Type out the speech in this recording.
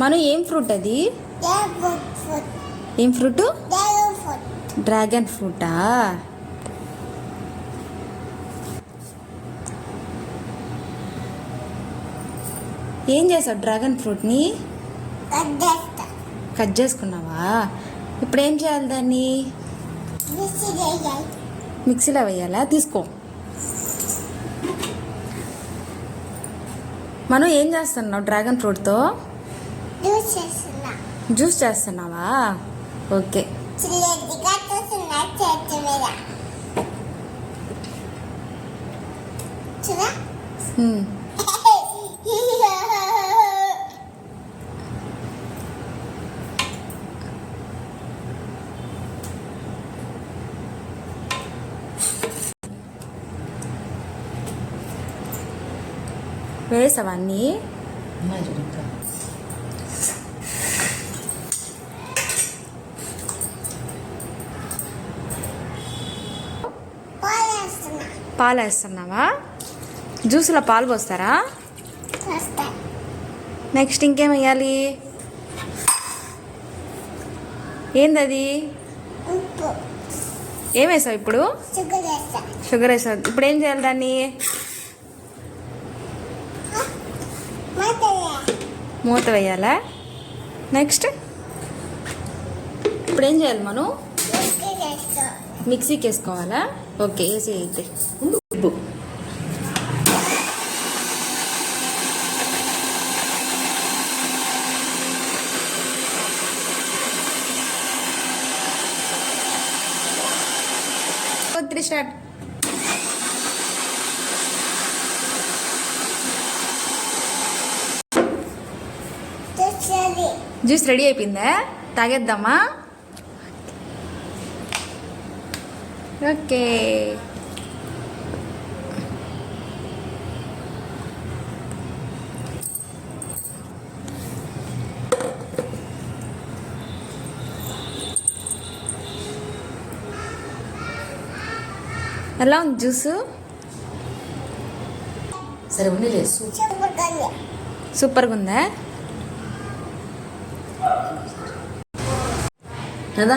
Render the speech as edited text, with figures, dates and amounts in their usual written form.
మను ఏం ఫ్రూట్ అది? ఏం ఫ్రూట్? డ్రాగన్ ఫ్రూటా? ఏం చేసావు డ్రాగన్ ఫ్రూట్ని? కట్ చేసుకున్నావా? ఇప్పుడు ఏం చేయాలి దాన్ని? మిక్సీలో వేయాలా? తీసుకో. మనం ఏం చేస్తున్నావు డ్రాగన్ ఫ్రూట్తో? జ్యూస్ చేస్తున్నావా? ఓకే. వేసావా అన్నీ? పాలు వేస్తున్నావా? జ్యూస్లో పాలు పోస్తారా? నెక్స్ట్ ఇంకేం వేయాలి? ఏందది? ఏం వేసావు ఇప్పుడు? షుగర్ వేసావు. ఇప్పుడు ఏం చేయాలి దాన్ని? మూత వేయాలా? నెక్స్ట్ ఇప్పుడు ఏం చేయాలి మనం? మిక్సీకి వేసుకోవాలా? ఓకే, వేసి అయితే స్టార్ట్. జ్యూస్ రెడీ అయిపోయిందా? తాగేద్దామా? ఓకే. ఎలా ఉంది జ్యూసు? సరే ఉండలే. సూపర్గా ఉందా? కదా